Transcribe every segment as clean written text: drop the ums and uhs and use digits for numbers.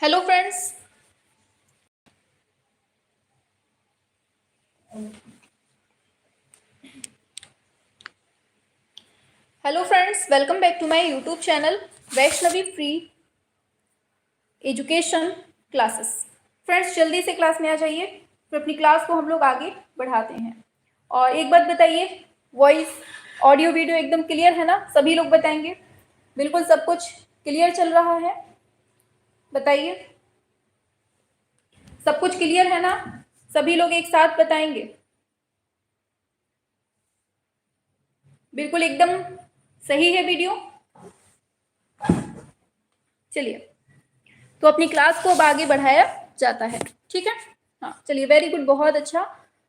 Hello friends. Welcome back to my YouTube channel Vaishnavi free education classes. Friends, जल्दी से class में आ जाइए, फिर अपनी क्लास को हम लोग आगे बढ़ाते हैं। और एक बात बताइए, वॉइस ऑडियो वीडियो एकदम क्लियर है ना? सभी लोग बताएंगे बिल्कुल सब कुछ क्लियर चल रहा है? बताइए, सब कुछ क्लियर है ना? सभी लोग एक साथ बताएंगे। बिल्कुल एकदम सही है वीडियो। चलिए, तो अपनी क्लास को अब आगे बढ़ाया जाता है। ठीक है, हाँ चलिए, वेरी गुड, बहुत अच्छा।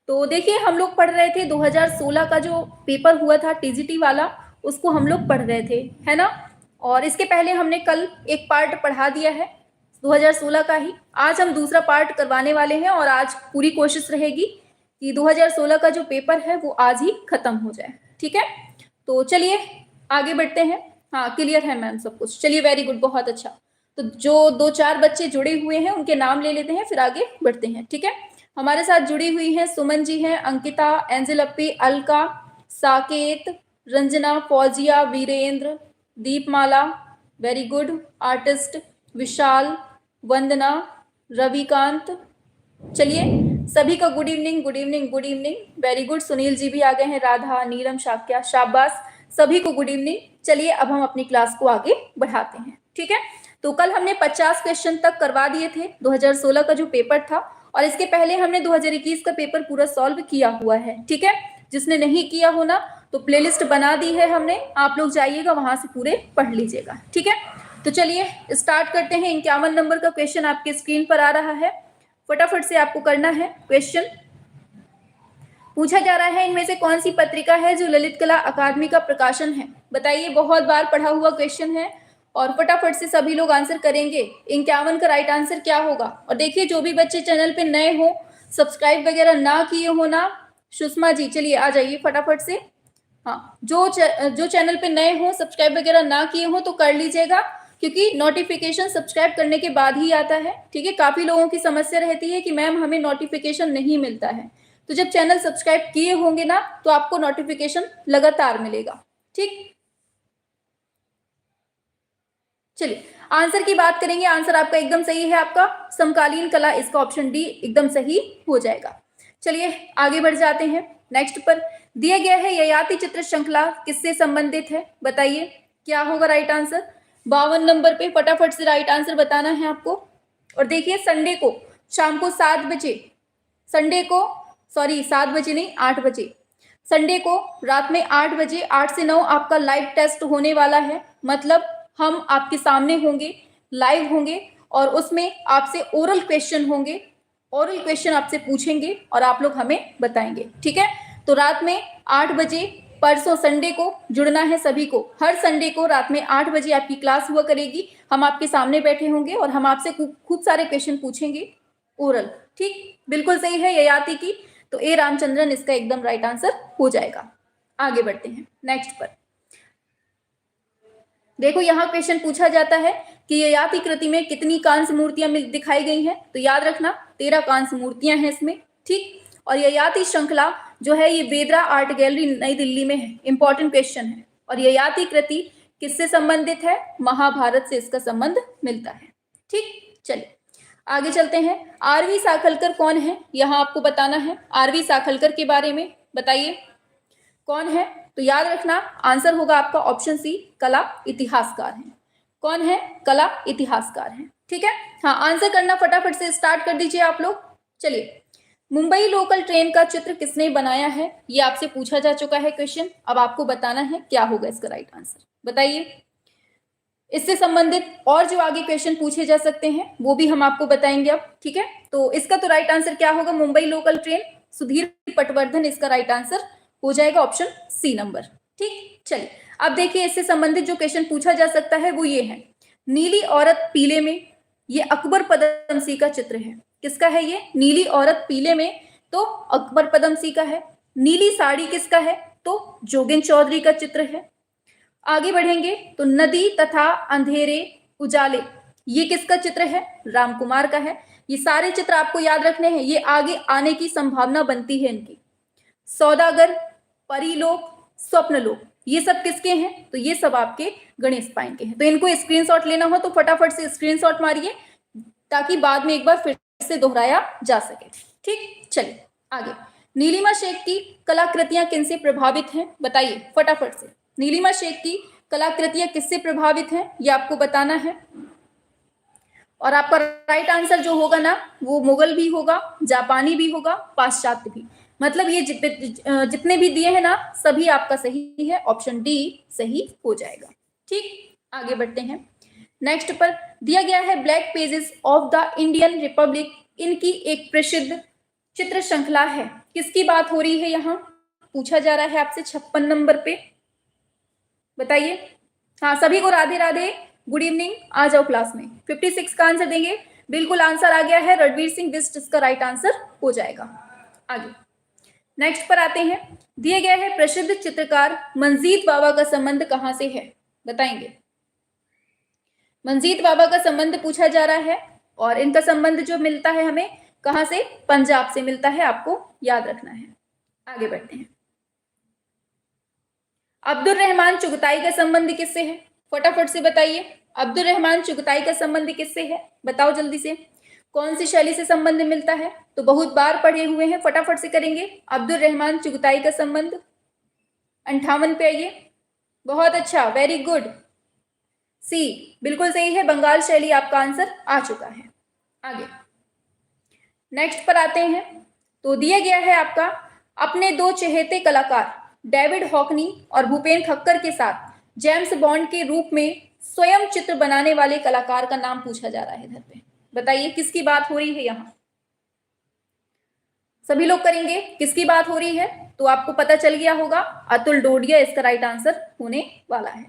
तो देखिए, हम लोग पढ़ रहे थे 2016 का जो पेपर हुआ था टीजीटी वाला, उसको हम लोग पढ़ रहे थे, है ना? और इसके पहले हमने कल एक पार्ट पढ़ा दिया है 2016 का ही। आज हम दूसरा पार्ट करवाने वाले हैं और आज पूरी कोशिश रहेगी कि 2016 का जो पेपर है वो आज ही खत्म हो जाए। ठीक है, तो चलिए आगे बढ़ते हैं। हाँ क्लियर है मैम सब कुछ। चलिए वेरी गुड, बहुत अच्छा। तो जो दो चार बच्चे जुड़े हुए हैं उनके नाम ले लेते हैं, फिर आगे बढ़ते हैं। ठीक है, हमारे साथ जुड़ी हुई हैं सुमन जी हैं, Ankita, angel Appi, Alka, Saket, Ranjana, Fauzia, Virendra, Deepmala, very good, artist, Vishal, Vandana, Ravikant. चलिए सभी का good evening, good evening, good evening, very good. Sunil ji भी आ गए हैं, राधा, नीलम, शाक्या, शाबाश, सभी को गुड इवनिंग। चलिए अब हम अपनी क्लास को आगे बढ़ाते हैं। ठीक है, तो कल हमने 50 क्वेश्चन तक करवा दिए थे 2016 का जो पेपर था, और इसके पहले हमने 2021 का पेपर पूरा सॉल्व किया हुआ है। ठीक है, जिसने नहीं किया हो ना, तो प्लेलिस्ट बना दी है हमने, आप लोग जाइएगा वहां से पूरे पढ़ लीजिएगा। ठीक है, तो चलिए स्टार्ट करते हैं। 51 नंबर का क्वेश्चन आपके स्क्रीन पर आ रहा है, फटाफट से आपको करना है। क्वेश्चन पूछा जा रहा है, इनमें से कौन सी पत्रिका है जो ललित कला अकादमी का प्रकाशन है? बताइए, बहुत बार पढ़ा हुआ क्वेश्चन है और फटाफट से सभी लोग आंसर करेंगे। 51 का राइट आंसर क्या होगा? और देखिए, जो भी बच्चे चैनल पे नए हो, सब्सक्राइब वगैरह ना किए हो ना, सुषमा जी चलिए आ जाइए फटाफट से। हाँ, जो चैनल पे नए हो, सब्सक्राइब वगैरह ना किए हो तो कर लीजिएगा, क्योंकि नोटिफिकेशन सब्सक्राइब करने के बाद ही आता है। ठीक है, काफी लोगों की समस्या रहती है कि मैम हमें नोटिफिकेशन नहीं मिलता है, तो जब चैनल सब्सक्राइब किए होंगे ना तो आपको नोटिफिकेशन लगातार मिलेगा। ठीक, चलिए आंसर की बात करेंगे। आंसर आपका एकदम सही है, आपका समकालीन कला, इसका ऑप्शन डी एकदम सही हो जाएगा। चलिए आगे बढ़ जाते हैं। नेक्स्ट पर दिया गया है, ययाति चित्र श्रृंखला किससे संबंधित है? बताइए क्या होगा राइट आंसर? 52 नंबर पे फटाफट से राइट आंसर बताना है आपको। और देखिए, संडे को शाम को 7 बजे, संडे को, सॉरी 7 बजे नहीं, 8 बजे, संडे को रात में 8 बजे, 8 से 9 आपका लाइव टेस्ट होने वाला है। मतलब हम आपके सामने होंगे, लाइव होंगे, और उसमें आपसे ओरल क्वेश्चन होंगे, ओरल क्वेश्चन आपसे पूछेंगे और आप लोग हमें बताएंगे। ठीक है, तो रात में 8 बजे परसों संडे को जुड़ना है सभी को। हर संडे को रात में 8 बजे आपकी क्लास हुआ करेगी, हम आपके सामने बैठे होंगे और हम आपसे खूब सारे क्वेश्चन पूछेंगे ओरल। ठीक, बिल्कुल सही है ययाति की, तो ए रामचंद्रन इसका एकदम राइट आंसर हो जाएगा। आगे बढ़ते हैं नेक्स्ट पर। देखो, यहाँ क्वेश्चन पूछा जाता है कि ययाति कृति में कितनी कांस्य मूर्तियां दिखाई गई हैं? तो याद रखना 13 कांस्य मूर्तियां हैं इसमें। ठीक, और ययाति श्रृंखला जो है ये वेदरा आर्ट गैलरी नई दिल्ली में है, इंपॉर्टेंट क्वेश्चन है। और ययाति कृति किससे संबंधित है? महाभारत से इसका संबंध मिलता है। ठीक, चलिए आगे चलते हैं। आरवी साखलकर कौन है? यहाँ आपको बताना है आरवी साखलकर के बारे में। बताइए कौन है? तो याद रखना आंसर होगा आपका ऑप्शन सी, कला इतिहासकार है। कौन है? कला इतिहासकार है। ठीक है, हाँ आंसर करना फटाफट से स्टार्ट कर दीजिए आप लोग। चलिए, मुंबई लोकल ट्रेन का चित्र किसने बनाया है? ये आपसे पूछा जा चुका है क्वेश्चन, अब आपको बताना है क्या होगा इसका राइट आंसर। बताइए, इससे संबंधित और जो आगे क्वेश्चन पूछे जा सकते हैं वो भी हम आपको बताएंगे अब। ठीक है, तो इसका तो राइट आंसर क्या होगा? मुंबई लोकल ट्रेन, सुधीर पटवर्धन इसका राइट आंसर हो जाएगा, ऑप्शन सी नंबर। ठीक, चलिए अब देखिए, इससे संबंधित जो क्वेश्चन पूछा जा सकता है वो ये है, नीली औरत पीले में, ये अकबर पदमसी का चित्र है। किसका है ये? नीली औरत पीले में तो अकबर पदमसी का है। नीली साड़ी किसका है? तो जोगिंद चौधरी का चित्र है। आगे बढ़ेंगे तो नदी तथा अंधेरे उजाले, ये किसका चित्र है? राम कुमार का है। ये सारे चित्र आपको याद रखने हैं, ये आगे आने की संभावना बनती है इनकी। सौदागर, परिलोक, स्वप्नलोक, ये सब किसके हैं? तो ये सब आपके गणेश पाइन के हैं। तो इनको स्क्रीनशॉट लेना हो तो फटाफट से स्क्रीनशॉट मारिए ताकि बाद में एक बार फिर से दोहराया जा सके। ठीक, चलिए आगे। नीलिमा शेख की कलाकृतियां किनसे प्रभावित हैं? बताइए फटाफट से। नीलिमा शेख की कलाकृतियां किससे प्रभावित हैं ये आपको बताना है। और आपका राइट आंसर जो होगा ना वो मुगल भी होगा, जापानी भी होगा, पाश्चात्य भी। मतलब ये जितने भी दिए हैं ना सभी आपका सही है, ऑप्शन डी सही हो जाएगा। ठीक, आगे बढ़ते हैं। नेक्स्ट पर दिया गया है black pages of the Indian Republic, इनकी एक प्रसिद्ध चित्र श्रृंखला है। किसकी बात हो रही है? यहाँ पूछा जा रहा है आपसे 56 नंबर पे, बताइए। हाँ, सभी को राधे राधे, गुड इवनिंग, आ जाओ क्लास में। 56 का आंसर देंगे। बिल्कुल आंसर आ गया है, रणवीर सिंह बिस्ट इसका राइट आंसर हो जाएगा। आगे नेक्स्ट पर आते हैं। दिए गए है प्रसिद्ध चित्रकार मंजीत बाबा का संबंध कहां से है? बताएंगे। मंजीत बाबा का संबंध पूछा जा रहा है और इनका संबंध जो मिलता है हमें कहां से? पंजाब से मिलता है, आपको याद रखना है। आगे बढ़ते हैं। अब्दुल रहमान चुगताई का संबंध किससे है? फटाफट से बताइए। अब्दुल रहमान चुगताई का संबंध किससे है? बताओ जल्दी से। कौन सी शैली से संबंध मिलता है? तो बहुत बार पढ़े हुए हैं, फटाफट से करेंगे। अब्दुल रहमान चुगताई का संबंध 58 पे आइए। बहुत अच्छा, वेरी गुड, सी बिल्कुल सही है, बंगाल शैली आपका आंसर आ चुका है। आगे नेक्स्ट पर आते हैं। तो दिया गया है आपका अपने दो चहेते कलाकार डेविड हॉकनी और भूपेन ठक्कर के साथ जेम्स बॉन्ड के रूप में स्वयं चित्र बनाने वाले कलाकार का नाम पूछा जा रहा है इधर पे। बताइए किसकी बात हो रही है? यहाँ सभी लोग करेंगे, किसकी बात हो रही है? तो आपको पता चल गया होगा, अतुल डोडिया इसका राइट आंसर होने वाला है।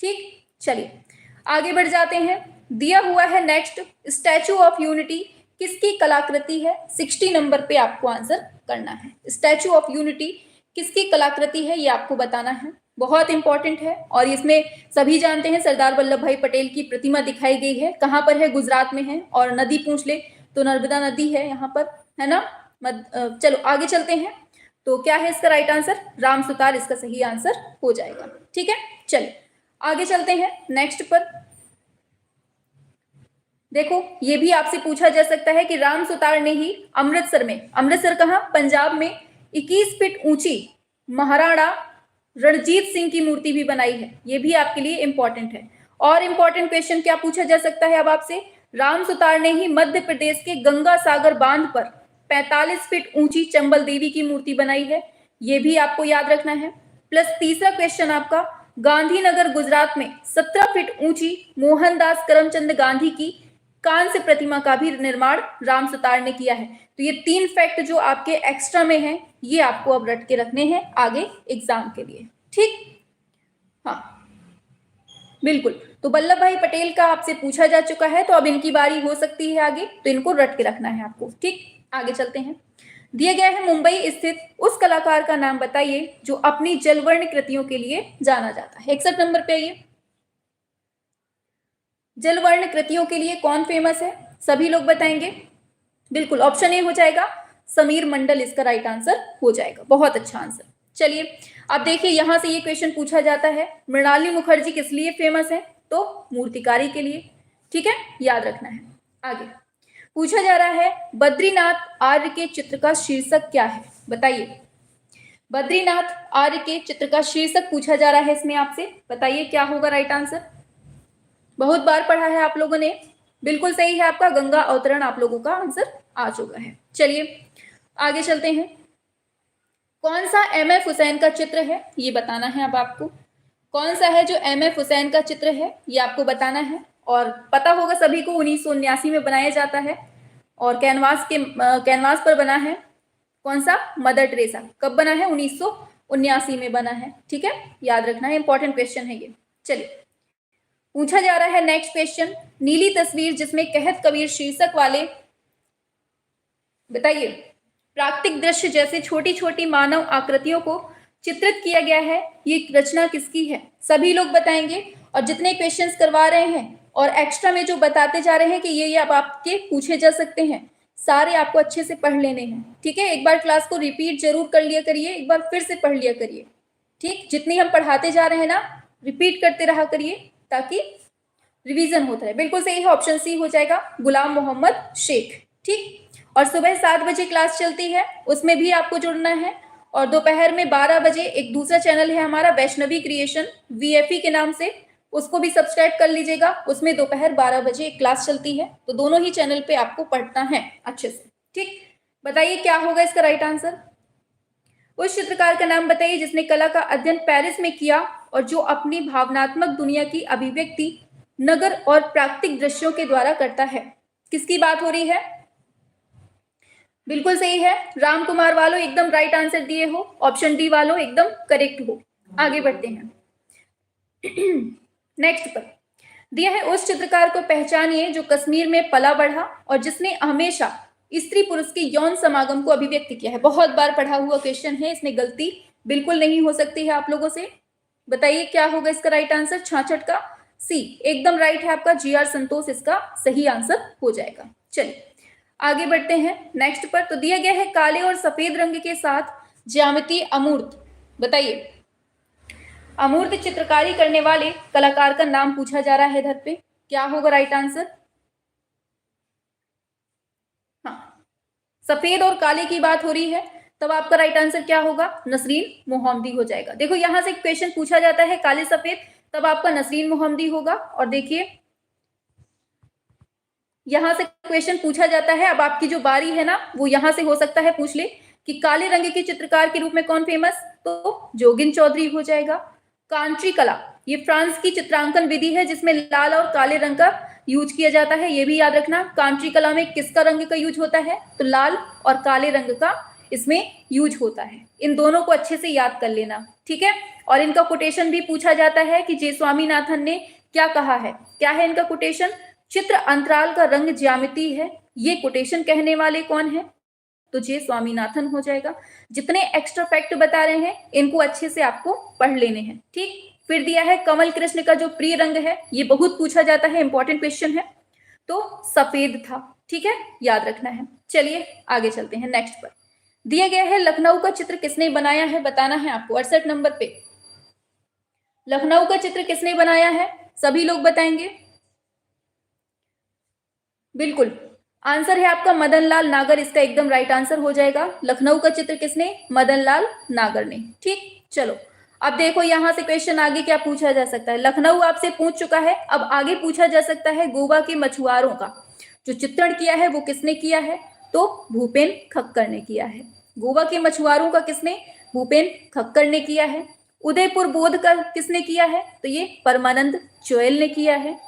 ठीक, चलिए आगे बढ़ जाते हैं। दिया हुआ है नेक्स्ट स्टैचू ऑफ यूनिटी किसकी कलाकृति है? 60 नंबर पे आपको आंसर करना है। स्टैचू ऑफ यूनिटी किसकी कलाकृति है ये आपको बताना है, बहुत इंपॉर्टेंट है। और इसमें सभी जानते हैं सरदार वल्लभ भाई पटेल की प्रतिमा दिखाई गई है। कहाँ पर है? गुजरात में है। और नदी पूछ ले तो नर्मदा नदी है यहाँ पर, है ना। चलो आगे चलते हैं। तो क्या है इसका राइट आंसर? राम सुतार इसका सही आंसर हो जाएगा। ठीक है, चलिए आगे चलते हैं नेक्स्ट पर। देखो ये भी आपसे पूछा जा सकता है कि राम सुतार ने ही अमृतसर में, अमृतसर कहाँ? पंजाब में 21 फीट ऊंची महाराणा रणजीत सिंह की मूर्ति भी बनाई है। ये भी आपके लिए इंपॉर्टेंट है। और इंपॉर्टेंट क्वेश्चन क्या पूछा जा सकता है अब आपसे? राम सुतार ने ही मध्य प्रदेश के गंगा सागर बांध पर 45 फीट ऊंची चंबल देवी की मूर्ति बनाई है। ये भी आपको याद रखना है। प्लस तीसरा क्वेश्चन आपका, गांधीनगर गुजरात में 17 फीट ऊंची मोहनदास करमचंद गांधी की कांस्य प्रतिमा का भी निर्माण राम सुतार ने किया है। तो ये 3 फैक्ट जो आपके एक्स्ट्रा में हैं ये आपको अब रट के रखने हैं आगे एग्जाम के लिए। ठीक, हाँ बिल्कुल। तो वल्लभ भाई पटेल का आपसे पूछा जा चुका है, तो अब इनकी बारी हो सकती है आगे, तो इनको रट के रखना है आपको। ठीक, आगे चलते हैं। दिया गया है मुंबई स्थित उस कलाकार का नाम बताइए जो अपनी जलवर्ण कृतियों के लिए जाना जाता है। 61 नंबर पे आइए। जलवर्ण कृतियों के लिए कौन फेमस है? सभी लोग बताएंगे। बिल्कुल ऑप्शन ए हो जाएगा, समीर मंडल इसका राइट आंसर हो जाएगा। बहुत अच्छा आंसर। चलिए अब देखिए यहां से ये क्वेश्चन पूछा जाता है, मृणालिनी मुखर्जी किस लिए फेमस है? तो मूर्तिकारी के लिए। ठीक है, याद रखना है। आगे पूछा जा रहा है बद्रीनाथ आर्य के चित्र का शीर्षक क्या है? बताइए। बद्रीनाथ आर्य के चित्र का शीर्षक पूछा जा रहा है इसमें आपसे, बताइए क्या होगा राइट आंसर? बहुत बार पढ़ा है आप लोगों ने, बिल्कुल सही है आपका, गंगा अवतरण आप लोगों का आंसर आ चुका है। चलिए आगे चलते हैं। कौन सा एमएफ हुसैन का चित्र है ये बताना है अब आपको। कौन सा है जो एमएफ हुसैन का चित्र है ये आपको बताना है। और पता होगा सभी को 1979 में बनाया जाता है और कैनवास पर बना है। कौन सा? Mother Teresa. कब बना है? 1979 में बना है। ठीक है, याद रखना है, इंपॉर्टेंट क्वेश्चन है ये। चलिए पूछा जा रहा है नेक्स्ट क्वेश्चन, नीली तस्वीर जिसमें कहत कबीर शीर्षक वाले, बताइए, प्राकृतिक दृश्य जैसे छोटी छोटी मानव आकृतियों को चित्रित किया गया है, ये रचना किसकी है? सभी लोग बताएंगे। और जितने क्वेश्चंस करवा रहे हैं और एक्स्ट्रा में जो बताते जा रहे हैं कि ये अब आपके पूछे जा सकते हैं, सारे आपको अच्छे से पढ़ लेने हैं, ठीक है। एक बार क्लास को रिपीट जरूर कर लिया करिए, एक बार फिर से पढ़ लिया करिए, ठीक। जितनी हम पढ़ाते जा रहे हैं ना, रिपीट करते रहा करिए ताकि रिवीजन होता है। बिल्कुल सही है, ऑप्शन सी हो जाएगा, गुलाम मोहम्मद शेख, ठीक। और सुबह 7 बजे क्लास चलती है, उसमें भी आपको जुड़ना है। और दोपहर में 12 बजे एक दूसरा चैनल है हमारा वैष्णवी क्रिएशन, VFE के नाम से, उसको भी सब्सक्राइब कर लीजिएगा। उसमें दोपहर 12 बजे एक क्लास चलती है, तो दोनों ही चैनल पे आपको पढ़ना है अच्छे से, ठीक। बताइए क्या होगा इसका राइट आंसर। उस चित्रकार का नाम बताइए जिसने कला का अध्ययन पेरिस में किया और जो अपनी भावनात्मक दुनिया की अभिव्यक्ति नगर और प्राकृतिक दृश्यों के द्वारा करता है। किसकी बात हो रही है। बिल्कुल सही है, राम कुमार वालों एकदम राइट आंसर दिए हो, ऑप्शन डी वालों एकदम करेक्ट हो। आगे बढ़ते हैं नेक्स्ट पर दिया है, उस चित्रकार को पहचानिए जो कश्मीर में पला बढ़ा और जिसने हमेशा स्त्री पुरुष के यौन समागम को अभिव्यक्त किया है। बहुत बार पढ़ा हुआ क्वेश्चन है, इसमें गलती बिल्कुल नहीं हो सकती है आप लोगों से। बताइए क्या होगा इसका राइट आंसर। 66 का सी एकदम राइट है आपका, GR संतोष इसका सही आंसर हो जाएगा। चलिए आगे बढ़ते हैं नेक्स्ट पर। तो दिया गया है, काले और सफेद रंग के साथ ज्यामितीय अमूर्त। बताइए अमूर्त चित्रकारी करने वाले कलाकार का नाम पूछा जा रहा है इधर पे, क्या होगा राइट आंसर। हाँ, सफेद और काले की बात हो रही है, तब आपका राइट आंसर क्या होगा, नसरीन मोहम्मदी हो जाएगा। देखो यहां से क्वेश्चन पूछा जाता है काले सफेद, तब आपका नसरीन मोहम्मदी होगा। और देखिए यहां से क्वेश्चन पूछा जाता है, अब आपकी जो बारी है ना, वो यहां से हो सकता है पूछ ले कि काले रंग के चित्रकार के रूप में कौन फेमस, तो जोगिन चौधरी हो जाएगा। कांची कला ये फ्रांस की चित्रांकन विधि है जिसमें लाल और काले रंग का यूज किया जाता है, ये भी याद रखना। कांची कला में किसका रंग का यूज होता है, तो लाल और काले रंग का इसमें यूज होता है। इन दोनों को अच्छे से याद कर लेना, ठीक है। और इनका कोटेशन भी पूछा जाता है कि जे स्वामीनाथन ने क्या कहा है। क्या है इनका कोटेशन, चित्र अंतराल का रंग ज्यामिति है। ये कोटेशन कहने वाले कौन है, तो जे स्वामीनाथन हो जाएगा। जितने एक्स्ट्रा फैक्ट बता रहे हैं इनको अच्छे से आपको पढ़ लेने हैं, ठीक। फिर दिया है कमल कृष्ण का जो प्रिय रंग है, ये बहुत पूछा जाता है, इंपॉर्टेंट क्वेश्चन है, तो सफेद था, ठीक है, याद रखना है। चलिए आगे चलते हैं नेक्स्ट पर। दिया गया है, लखनऊ का चित्र किसने बनाया है, बताना है आपको। 68 नंबर पे लखनऊ का चित्र किसने बनाया है, सभी लोग बताएंगे। बिल्कुल आंसर है आपका मदन लाल नागर, इसका एकदम राइट आंसर हो जाएगा। लखनऊ का चित्र किसने, मदन लाल नागर ने, ठीक। चलो अब देखो यहां से क्वेश्चन आगे क्या पूछा जा सकता है। लखनऊ आपसे पूछ चुका है, अब आगे पूछा जा सकता है गोवा के मछुआरों का जो चित्रण किया है वो किसने किया है, तो भूपेन खक्कर ने किया है। गोवा के मछुआरों का किसने, भूपेन खक्कर ने किया है। उदयपुर बोध का किसने किया है, तो ये परमानंद चोयल ने किया है।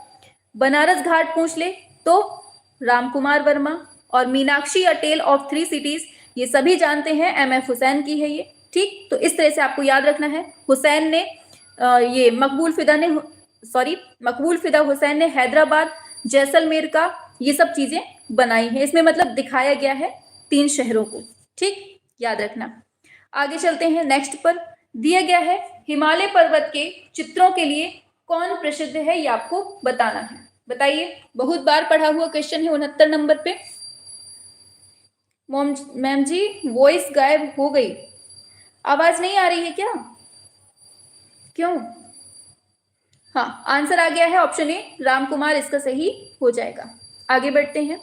बनारस घाट पूछ ले तो रामकुमार वर्मा। और मीनाक्षी अ टेल ऑफ 3 सिटीज ये सभी जानते हैं MF हुसैन की है ये, ठीक। तो इस तरह से आपको याद रखना है। हुसैन ने ये मकबूल फिदा हुसैन ने हैदराबाद जैसलमेर का ये सब चीजें बनाई है। इसमें मतलब दिखाया गया है 3 शहरों को, ठीक, याद रखना। आगे चलते हैं नेक्स्ट पर। दिया गया है, हिमालय पर्वत के चित्रों के लिए कौन प्रसिद्ध है, ये आपको बताना है। बताइए बहुत बार पढ़ा हुआ क्वेश्चन है। 69 नंबर पे मैम जी वॉइस गायब हो गई, आवाज नहीं आ रही है क्या, क्यों। हाँ आंसर आ गया है, ऑप्शन ए रामकुमार इसका सही हो जाएगा। आगे बढ़ते हैं।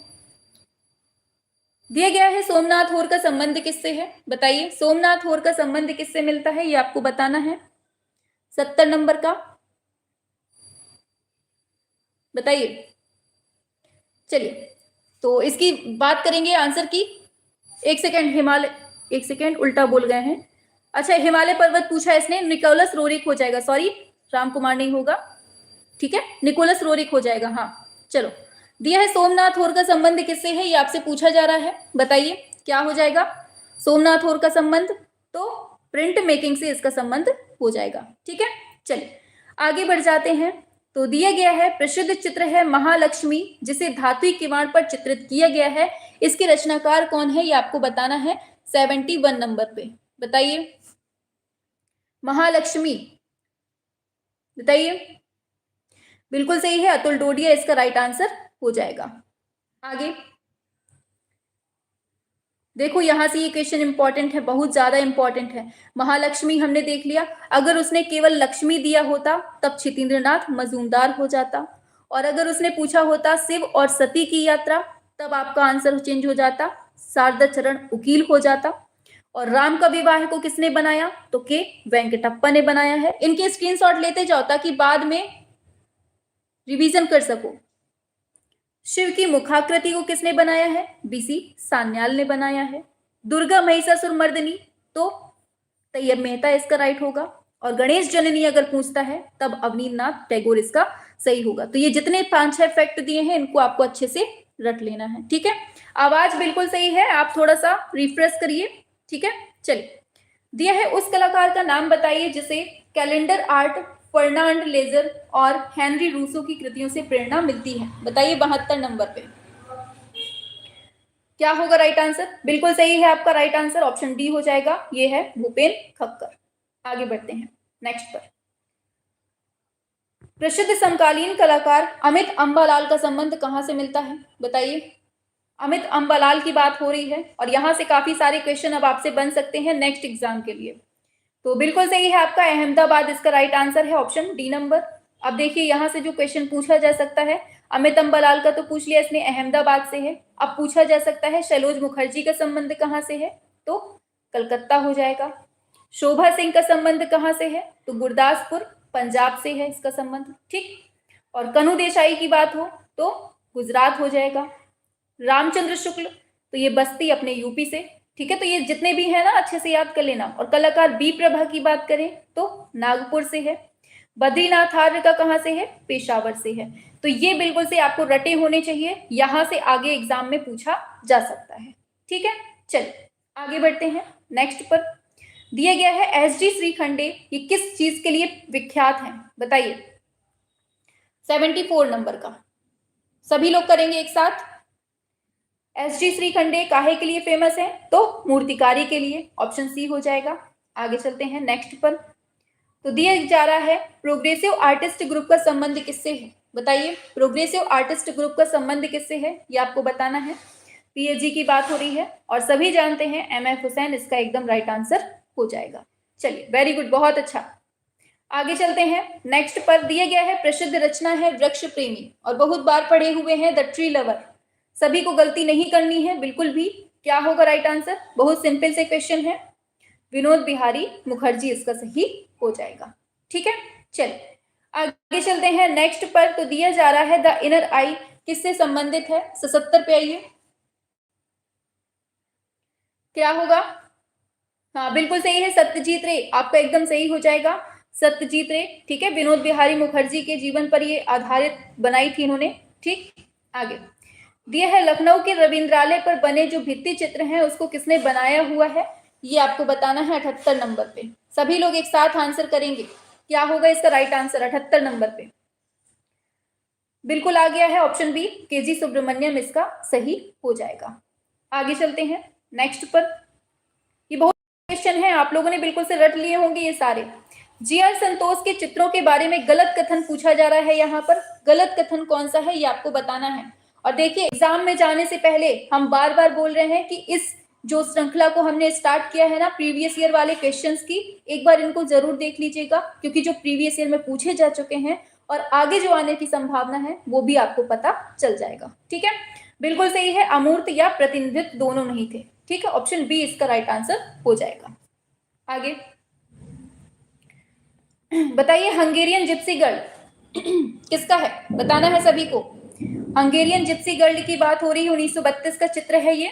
दिया गया है, सोमनाथ होर का संबंध किससे है। बताइए सोमनाथ होर का संबंध किससे मिलता है, ये आपको बताना है। 70 नंबर का बताइए। चलिए तो इसकी बात करेंगे आंसर की। एक सेकेंड उल्टा बोल गए हैं। अच्छा हिमालय पर्वत पूछा इसने, निकोलस रोरिक हो जाएगा, सॉरी रामकुमार नहीं होगा, ठीक है, निकोलस रोरिक हो जाएगा। हाँ चलो दिया है, सोमनाथ होर का संबंध किससे है, ये आपसे पूछा जा रहा है। बताइए क्या हो जाएगा सोमनाथ होर का संबंध, तो प्रिंट मेकिंग से इसका संबंध हो जाएगा, ठीक है। चलिए आगे बढ़ जाते हैं। तो दिया गया है, प्रसिद्ध चित्र है महालक्ष्मी जिसे धातु किवाड़ पर चित्रित किया गया है। इसके रचनाकार कौन है, ये आपको बताना है। 71 नंबर पे बताइए महालक्ष्मी, बताइए बिल्कुल सही है, अतुल डोडिया इसका राइट आंसर हो जाएगा। आगे देखो, यहां से ये क्वेश्चन इंपॉर्टेंट है, बहुत ज्यादा इंपॉर्टेंट है। महालक्ष्मी हमने देख लिया, अगर उसने केवल लक्ष्मी दिया होता तब छितेंद्रनाथ मजूमदार हो जाता, और अगर उसने पूछा होता शिव और सती की यात्रा, तब आपका आंसर चेंज हो जाता, शारदा चरण उकील हो जाता। और राम का विवाह को किसने बनाया, तो के वेंकटप्पा ने बनाया है। इनके स्क्रीनशॉट लेते जाओ ताकि बाद में रिवीजन कर सको। शिव की मुखाकृति को किसने बनाया है, बीसी सान्याल ने बनाया है। दुर्गा महिषासुर मर्दिनी तो तैयब मेहता इसका राइट होगा। और गणेश जननी अगर पूछता है तब अवनींद्रनाथ टैगोर इसका सही होगा। तो ये जितने 5-6 फैक्ट दिए हैं इनको आपको अच्छे से रट लेना है, ठीक है। आवाज बिल्कुल सही है, आप थोड़ा सा रिफ्रेश करिए, ठीक है। चलिए, दिया है उस कलाकार का नाम बताइए जिसे कैलेंडर आर्ट, फर्नांड लेजर और हेनरी रूसो की कृतियों से प्रेरणा मिलती है। बताइए 72 नंबर पे क्या होगा राइट आंसर। बिल्कुल सही है आपका राइट आंसर, ऑप्शन डी हो जाएगा, ये है भूपेन खक्कर। आगे बढ़ते हैं नेक्स्ट पर। प्रसिद्ध समकालीन कलाकार अमित अंबालाल का संबंध कहां से मिलता है, बताइए। अमित अंबालाल की बात हो रही है और यहां से काफी सारे क्वेश्चन अब आपसे बन सकते हैं नेक्स्ट एग्जाम के लिए। तो बिल्कुल सही है आपका, अहमदाबाद इसका राइट आंसर है, ऑप्शन डी नंबर। अब देखिए यहां से जो क्वेश्चन पूछा जा सकता है, अमित अंबालाल का तो पूछ लिया इसने, अहमदाबाद से है। अब पूछा जा सकता है शैलोज मुखर्जी का संबंध कहां से है, तो कलकत्ता हो जाएगा। शोभा सिंह का संबंध कहां से है, तो गुरदासपुर पंजाब से है इसका संबंध, ठीक। और कनु देसाई की बात हो तो गुजरात हो जाएगा। रामचंद्र शुक्ल तो ये बस्ती अपने यूपी से, ठीक है। तो ये जितने भी है ना अच्छे से याद कर लेना। और कलाकार बी प्रभा की बात करें तो नागपुर से है। बद्रीनाथ आर्य का कहां से है, पेशावर से है। तो ये बिल्कुल से आपको रटे होने चाहिए, यहां से आगे एग्जाम में पूछा जा सकता है, ठीक है। चलिए आगे बढ़ते हैं नेक्स्ट पर। दिया गया है एस डी श्रीखंडे ये किस चीज के लिए विख्यात हैं, बताइए। 74 नंबर का सभी लोग करेंगे एक साथ। एस डी श्रीखंडे काहे के लिए फेमस है, तो मूर्तिकारी के लिए, ऑप्शन सी हो जाएगा। आगे चलते हैं नेक्स्ट पर। तो दिया जा रहा है प्रोग्रेसिव आर्टिस्ट ग्रुप का संबंध किससे है, बताइए। प्रोग्रेसिव आर्टिस्ट ग्रुप का संबंध किससे है ये आपको बताना है। पीएचजी की बात हो रही है और सभी जानते हैं एमएफ हुसैन इसका एकदम राइट आंसर हो जाएगा। चलिए वेरी गुड, बहुत अच्छा। आगे चलते हैं नेक्स्ट पर। दिया गया है प्रसिद्ध रचना है वृक्ष प्रेमी और बहुत बार पढ़े हुए हैं द ट्री लवर। सभी को गलती नहीं करनी है बिल्कुल भी। क्या होगा राइट आंसर, बहुत सिंपल से क्वेश्चन है, विनोद बिहारी मुखर्जी इसका सही हो जाएगा, ठीक है। चलिए आगे चलते हैं नेक्स्ट पर। तो दिया जा रहा है द इनर आई किससे संबंधित है, 77 पे आइए। क्या होगा, हाँ बिल्कुल सही है, सत्यजीत रे आपका एकदम सही हो जाएगा, सत्यजीत रे, ठीक है। विनोद बिहारी मुखर्जी के जीवन पर ये आधारित बनाई थी इन्होंने, ठीक। आगे दिया है लखनऊ के रविंद्रालय पर बने जो भित्ति चित्र हैं उसको किसने बनाया हुआ है, ये आपको बताना है 78 नंबर पे। सभी लोग एक साथ आंसर करेंगे, क्या होगा इसका राइट आंसर 78 नंबर पे। बिल्कुल आ गया है ऑप्शन बी, केजी सुब्रमण्यम इसका सही हो जाएगा। आगे चलते हैं नेक्स्ट पर। ये बहुत क्वेश्चन है, आप लोगों ने बिल्कुल से रट लिए होंगे ये सारे। जीआर संतोष के चित्रों के बारे में गलत कथन पूछा जा रहा है यहाँ पर, गलत कथन कौन सा है ये आपको बताना है। और देखिए एग्जाम में जाने से पहले हम बार बार बोल रहे हैं कि इस जो श्रृंखला को हमने स्टार्ट किया है ना प्रीवियस ईयर वाले क्वेश्चंस की, एक बार इनको जरूर देख लीजिएगा क्योंकि जो प्रीवियस ईयर में पूछे जा चुके हैं और आगे जो आने की संभावना है वो भी आपको पता चल जाएगा, ठीक है। बिल्कुल सही है, अमूर्त या प्रतिनिधित्व दोनों नहीं थे, ठीक है। ऑप्शन बी इसका राइट आंसर हो जाएगा। आगे बताइए हंगेरियन जिप्सी गर्ल किसका है, बताना है सभी को। हंगेरियन जिप्सी गर्ल की बात हो रही है, 1932 का चित्र है ये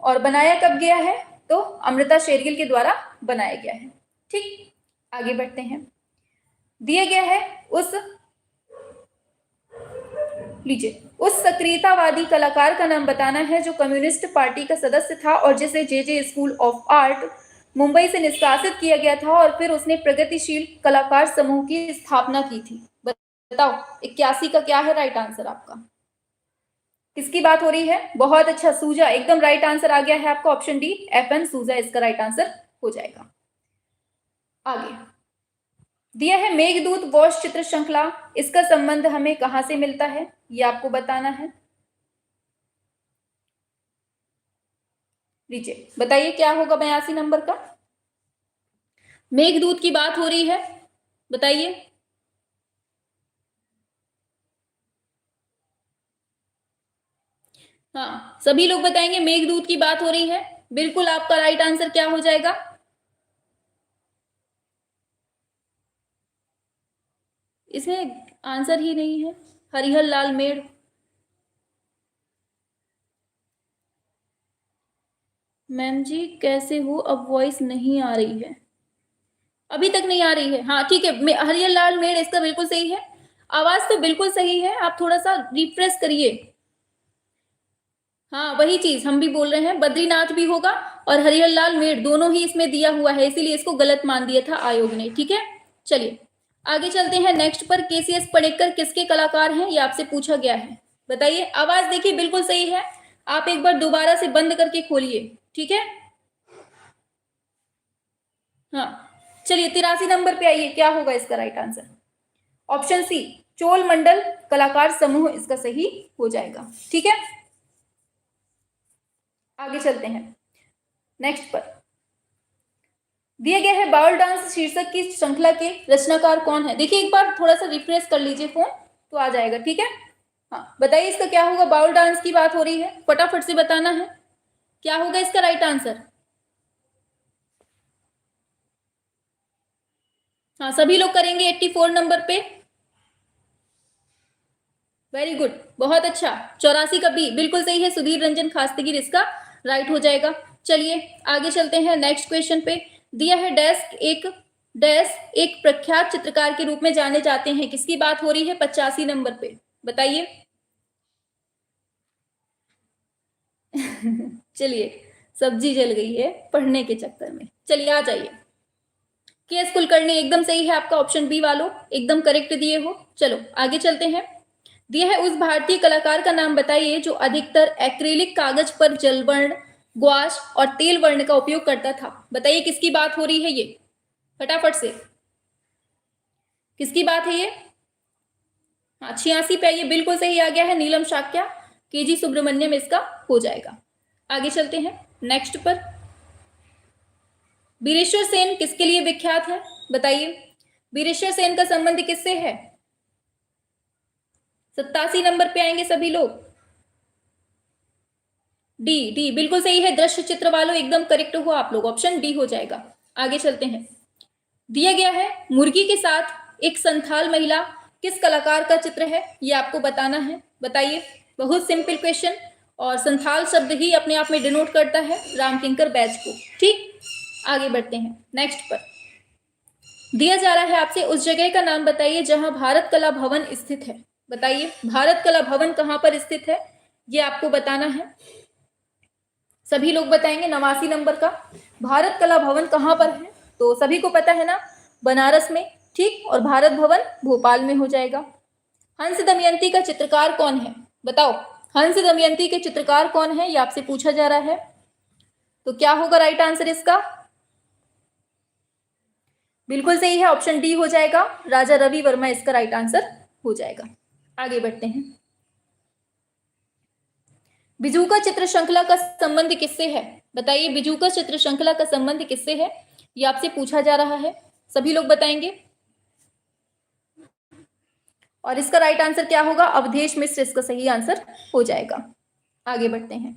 और बनाया कब गया है, तो अमृता शेरगिल के द्वारा बनाया गया है, ठीक। आगे बढ़ते हैं। दिया गया है उस सक्रियतावादी कलाकार का नाम बताना है जो कम्युनिस्ट पार्टी का सदस्य था और जिसे जे स्कूल ऑफ आर्ट मुंबई से निष्कासित किया गया था और फिर उसने प्रगतिशील कलाकार समूह की स्थापना की थी। बताओ 81 का क्या है राइट आंसर आपका, किसकी बात हो रही है। बहुत अच्छा, सूजा एकदम राइट आंसर आ गया है आपका, ऑप्शन डी FN सूजा इसका राइट आंसर हो जाएगा। आगे दिया है मेघदूत वॉश चित्र श्रृंखला, इसका संबंध हमें कहां से मिलता है, ये आपको बताना है। लीजिए बताइए क्या होगा 82 नंबर का। मेघदूत की बात हो रही है, बताइए। हाँ सभी लोग बताएंगे मेघदूत की बात हो रही है। बिल्कुल आपका राइट आंसर क्या हो जाएगा? इसमें आंसर ही नहीं है। हरिहर लाल मेड़। मैम जी कैसे हो, अब वॉइस नहीं आ रही है, अभी तक नहीं आ रही है। हाँ ठीक है, हरिहर लाल मेड़ इसका बिल्कुल सही है। आवाज तो बिल्कुल सही है, आप थोड़ा सा रिफ्रेश करिए। हाँ वही चीज हम भी बोल रहे हैं, बद्रीनाथ भी होगा और हरिहर लाल मेड़ दोनों ही इसमें दिया हुआ है, इसीलिए इसको गलत मान दिया था आयोग ने। ठीक है चलिए आगे चलते हैं नेक्स्ट पर। केसीएस पणेकर किसके कलाकार हैं, ये आपसे पूछा गया है। बताइए। आवाज देखिए बिल्कुल सही है, आप एक बार दोबारा से बंद करके खोलिए। ठीक है हाँ चलिए 83 नंबर पे आइए, क्या होगा इसका right answer? Option C Cholamandal कलाकार समूह इसका सही हो जाएगा। ठीक है आगे चलते हैं नेक्स्ट पर। दिया गया है बाउल डांस शीर्षक की श्रृंखला के रचनाकार कौन है। देखिए एक बार थोड़ा सा रिफ्रेश कर लीजिए फोन तो आ जाएगा। ठीक है हाँ बताइए इसका क्या होगा। बाउल डांस की बात हो रही है, फटाफट से बताना है क्या होगा इसका राइट आंसर। हाँ सभी लोग करेंगे 84 नंबर पे। वेरी गुड, बहुत अच्छा। 84 का बी बिल्कुल सही है, सुधीर रंजन खास्तीगिर इसका राइट हो जाएगा। चलिए आगे चलते हैं नेक्स्ट क्वेश्चन पे। दिया है डैश एक प्रख्यात चित्रकार के रूप में जाने जाते हैं, किसकी बात हो रही है 85 नंबर पे, बताइए। चलिए सब्जी जल गई है पढ़ने के चक्कर में। चलिए आ जाइए। के एस कुलकर्णी एकदम सही है आपका, ऑप्शन बी वालों एकदम करेक्ट दिए हो। चलो आगे चलते हैं। दिया है उस भारतीय कलाकार का नाम बताइए जो अधिकतर एक्रिलिक कागज पर जल वर्ण, गुआश और तेल वर्ण का उपयोग करता था। बताइए किसकी बात हो रही है ये, फटाफट से किसकी बात है ये। हाँ 86 पे ये बिल्कुल सही आ गया है, नीलम शाक्या। के जी सुब्रमण्यम इसका हो जाएगा। आगे चलते हैं नेक्स्ट पर। बीरेश्वर सेन किसके लिए विख्यात है, बताइए। बीरेश्वर सेन का संबंध किससे है? 87 नंबर पे आएंगे सभी लोग। डी बिल्कुल सही है, दृश्य चित्र वालों एकदम करेक्ट हो आप लोग, ऑप्शन डी हो जाएगा। आगे चलते हैं। दिया गया है मुर्गी के साथ एक संथाल महिला किस कलाकार का चित्र है, ये आपको बताना है। बताइए, बहुत सिंपल क्वेश्चन, और संथाल शब्द ही अपने आप में डिनोट करता है रामकिंकर बैच को। ठीक आगे बढ़ते हैं नेक्स्ट पर। दिया जा रहा है आपसे उस जगह का नाम बताइए जहां भारत कला भवन स्थित है। बताइए भारत कला भवन कहां पर स्थित है, ये आपको बताना है। सभी लोग बताएंगे 89 नंबर का। भारत कला भवन कहां पर है, तो सभी को पता है ना, बनारस में। ठीक, और भारत भवन भोपाल में हो जाएगा। हंस दमयंती का चित्रकार कौन है, बताओ। हंस दमयंती के चित्रकार कौन है, ये आपसे पूछा जा रहा है। तो क्या होगा राइट आंसर इसका? बिल्कुल सही है, ऑप्शन डी हो जाएगा, राजा रवि वर्मा इसका राइट आंसर हो जाएगा। आगे बढ़ते हैं। बिजूका चित्र श्रृंखला का संबंध किससे है, बताइए। बिजूका चित्र श्रृंखला का संबंध किससे है, ये आपसे पूछा जा रहा है। सभी लोग बताएंगे। और इसका राइट आंसर क्या होगा? अवधेश मिश्र इसका सही आंसर हो जाएगा। आगे बढ़ते हैं।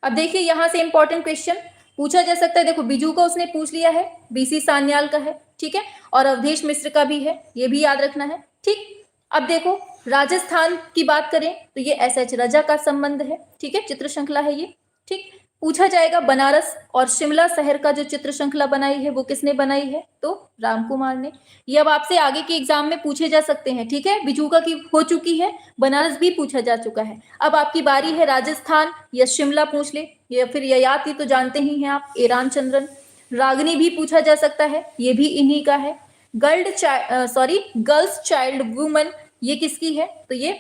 अब देखिए यहां से इंपॉर्टेंट क्वेश्चन पूछा जा सकता है। देखो बिजू का उसने पूछ लिया है, बीसी सान्याल का है, ठीक है, और अवधेश मिश्र का भी है, ये भी याद रखना है। ठीक, अब देखो राजस्थान की बात करें तो ये एस एच रजा का संबंध है, ठीक है, चित्र श्रृंखला है ये। ठीक, पूछा जाएगा बनारस और शिमला शहर का जो चित्र श्रृंखला बनाई है वो किसने बनाई है, तो राम कुमार ने। ये अब आपसे आगे के एग्जाम में पूछे जा सकते हैं। ठीक है, बिजूका की हो चुकी है, बनारस भी पूछा जा चुका है। अब आपकी बारी है राजस्थान या शिमला पूछ ले, या फिर ययाति तो जानते ही हैं आप, ईरान चंद्रन। रागनी भी पूछा जा सकता है, ये भी इन्हीं का है। गर्ल्स चाइल्ड वुमन ये किसकी है, तो ये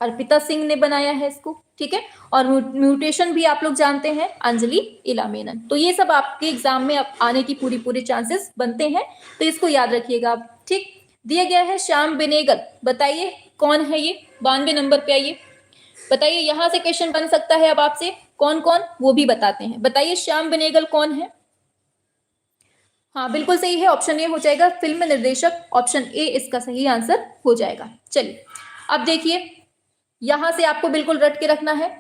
अर्पिता सिंह ने बनाया है इसको। ठीक है, और म्यूटेशन भी आप लोग जानते हैं, अंजलि इलामेनन। तो ये सब आपके एग्जाम में आने की पूरी चांसेस बनते हैं, तो इसको याद रखिएगा आप। ठीक, दिया गया है श्याम बेनेगल, बताइए कौन है ये, 92 नंबर पे आइए, बताइए। यहां से क्वेश्चन बन सकता है अब आपसे, कौन कौन वो भी बताते हैं, बताइए श्याम बेनेगल कौन है। हाँ बिल्कुल सही है, ऑप्शन ए हो जाएगा, फिल्म निर्देशक, ऑप्शन ए इसका सही आंसर हो जाएगा। चलिए अब देखिए, यहां से आपको बिल्कुल रट के रखना है,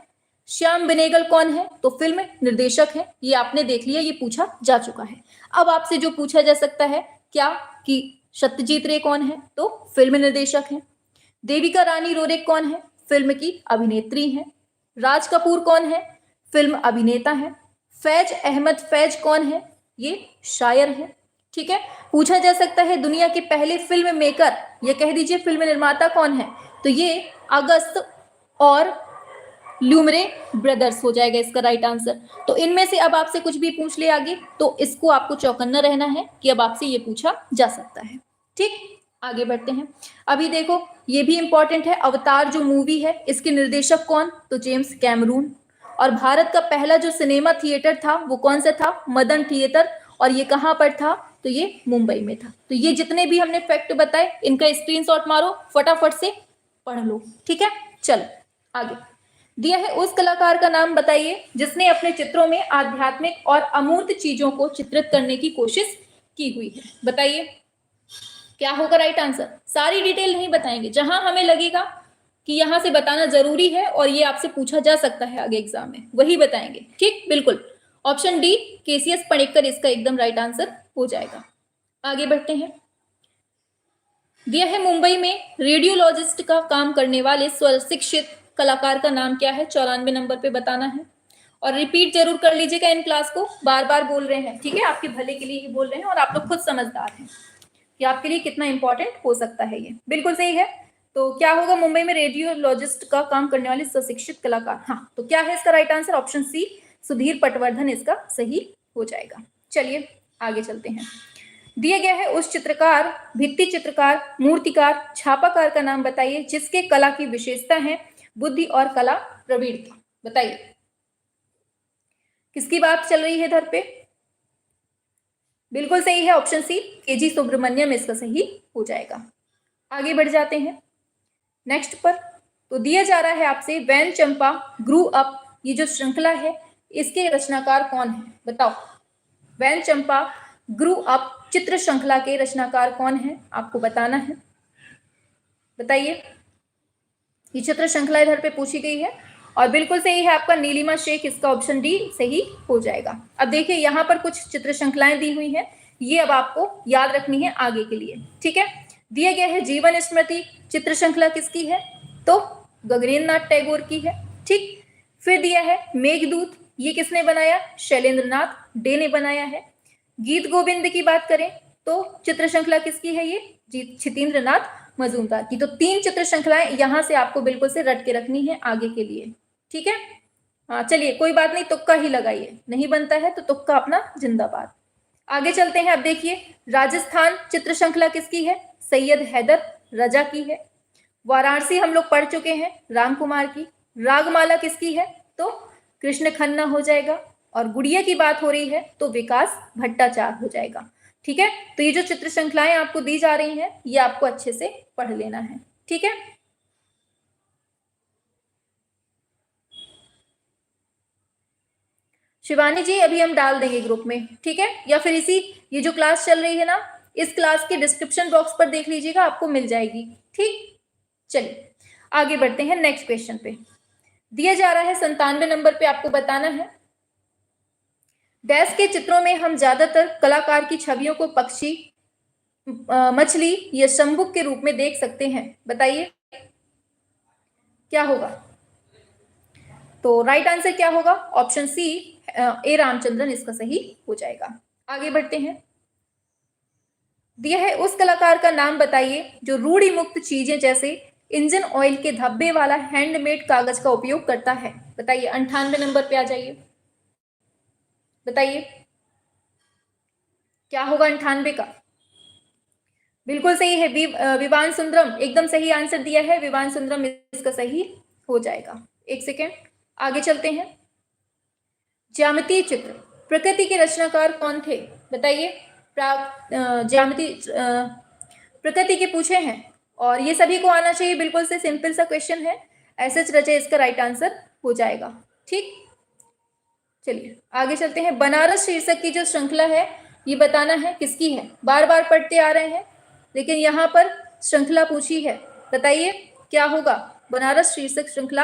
श्याम बेनेगल कौन है, तो फिल्म निर्देशक है, ये आपने देख लिया, ये पूछा जा चुका है। अब आपसे जो पूछा जा सकता है क्या, कि सत्यजीत रे कौन है, तो फिल्म निर्देशक है। देविका रानी रोरेक कौन है, फिल्म की अभिनेत्री है। राज कपूर कौन है, फिल्म अभिनेता है। फैज अहमद फैज कौन है, ये शायर है। ठीक है, पूछा जा सकता है दुनिया के पहले फिल्म मेकर या कह दीजिए फिल्म निर्माता कौन है, तो ये अगस्त और ल्यूमरे ब्रदर्स हो जाएगा इसका राइट आंसर। तो इनमें से अब आपसे कुछ भी पूछ ले आगे, तो इसको आपको चौकन्ना रहना है कि अब आपसे ये पूछा जा सकता है। ठीक, आगे बढ़ते हैं। अभी देखो ये भी इंपॉर्टेंट है, अवतार जो मूवी है इसके निर्देशक कौन, तो जेम्स कैमरून। और भारत का पहला जो सिनेमा थिएटर था वो कौन सा था, मदन थिएटर, और ये कहाँ पर था, तो ये मुंबई में था। तो ये जितने भी हमने फैक्ट बताए इनका स्क्रीनशॉट मारो, फटाफट से पढ़ लो। ठीक है, चलो आगे। दिया है उस कलाकार का नाम बताइए जिसने अपने चित्रों में आध्यात्मिक और अमूर्त चीजों को चित्रित करने की कोशिश की हुई है, बताइए क्या होगा राइट आंसर। सारी डिटेल नहीं बताएंगे, जहां हमें लगेगा कि यहां से बताना जरूरी है और ये आपसे पूछा जा सकता है आगे एग्जाम में, वही बताएंगे। ठीक, बिल्कुल, ऑप्शन डी केसीएस पणिक्कर इसका एकदम राइट आंसर हो जाएगा। आगे बढ़ते हैं। दिया है मुंबई में रेडियोलॉजिस्ट का काम करने वाले स्वशिक्षित कलाकार का नाम क्या है, 94 नंबर पे बताना है। और रिपीट जरूर कर लीजिएगा, इन क्लास को बार बार बोल रहे हैं, ठीक है, आपके भले के लिए ही बोल रहे हैं और आप लोग खुद समझदार हैं कि आपके लिए कितना इंपॉर्टेंट हो सकता है ये। बिल्कुल सही है, तो क्या होगा, मुंबई में रेडियोलॉजिस्ट का काम करने वाले स्वशिक्षित कलाकार। हाँ, तो क्या है इसका right answer, option C Sudhir Patwardhan इसका सही हो जाएगा। चलिए आगे चलते हैं। दिया गया है उस चित्रकार, भित्ति चित्रकार, मूर्तिकार, छापाकार का नाम बताइए जिसके कला की विशेषता है बुद्धि और कला प्रवीणता, बताइए किसकी बात चल रही है इधर पे। बिल्कुल सही है, ऑप्शन सी केजी सुब्रमण्यम इसका सही हो जाएगा। आगे बढ़ जाते हैं नेक्स्ट पर। तो दिया जा रहा है आपसे वैन चंपा ग्रू अप, ये जो श्रृंखला है इसके रचनाकार कौन है, बताओ। वैन चंपा ग्रू अप चित्र श्रृंखला के रचनाकार कौन है, आपको बताना है, बताइए। ये चित्र श्रृंखला इधर पे पूछी गई है और बिल्कुल सही है आपका नीलिमा शेख, इसका ऑप्शन डी सही हो जाएगा। अब देखिए यहाँ पर कुछ चित्र श्रृंखलाएं दी हुई हैं, ये अब आपको याद रखनी है आगे के लिए। ठीक है, दिया गया है जीवन स्मृति चित्र श्रृंखला किसकी है, तो गगनेन्द्र नाथ टैगोर की है। ठीक, फिर दिया है मेघदूत, ये किसने बनाया, शैलेंद्र नाथ डे ने बनाया है। गीत गोविंद की बात करें तो चित्र श्रृंखला किसकी है, ये छितेंद्र नाथ मजूमदार की। तो 3 चित्र श्रृंखलाएं यहां से आपको बिल्कुल से रट के रखनी है आगे के लिए। ठीक है, हाँ चलिए कोई बात नहीं, तुक्का ही लगाइए, नहीं बनता है तो तुक्का अपना जिंदाबाद। आगे चलते हैं। अब देखिए राजस्थान चित्र श्रृंखला किसकी है, सैयद हैदर रजा की है। वाराणसी हम लोग पढ़ चुके हैं, राम कुमार की। रागमाला किसकी है, तो कृष्ण खन्ना हो जाएगा। और गुड़िया की बात हो रही है तो विकास भट्टाचार्य हो जाएगा। ठीक है, तो ये जो चित्र श्रृंखलाएं आपको दी जा रही हैं ये आपको अच्छे से पढ़ लेना है। ठीक है, शिवानी जी अभी हम डाल देंगे ग्रुप में, ठीक है, या फिर इसी ये जो क्लास चल रही है ना इस क्लास के डिस्क्रिप्शन बॉक्स पर देख लीजिएगा, आपको मिल जाएगी। ठीक, चलिए आगे बढ़ते हैं नेक्स्ट क्वेश्चन पे। दिया जा रहा है 97 नंबर पे, आपको बताना है डैश के चित्रों में हम ज्यादातर कलाकार की छवियों को पक्षी, मछली या शंभुक के रूप में देख सकते हैं, बताइए क्या होगा। तो राइट आंसर क्या होगा, ऑप्शन सी ए रामचंद्रन इसका सही हो जाएगा। आगे बढ़ते हैं। दिया है उस कलाकार का नाम बताइए जो रूढ़ि मुक्त चीजें जैसे इंजन ऑयल के धब्बे वाला हैंडमेड कागज का उपयोग करता है, बताइए। 98 नंबर पे आ जाइए, बताइए क्या होगा 98 का। बिल्कुल सही है, विवान सुंदरम एकदम सही आंसर दिया है, विवान सुंदरम इसका सही हो जाएगा। एक सेकेंड, आगे चलते हैं। ज्यामितीय चित्र प्रकृति के रचनाकार कौन थे, बताइए। ज्यामिति प्रकृति के पूछे हैं और ये सभी को आना चाहिए, बिल्कुल से सिंपल सा क्वेश्चन है। एसएच रचे इसका राइट आंसर हो जाएगा। ठीक, चलिए आगे चलते हैं। बनारस शीर्षक की जो श्रृंखला है ये बताना है किसकी है। बार बार पढ़ते आ रहे हैं लेकिन यहाँ पर श्रृंखला पूछी है, बताइए क्या होगा। बनारस शीर्षक श्रृंखला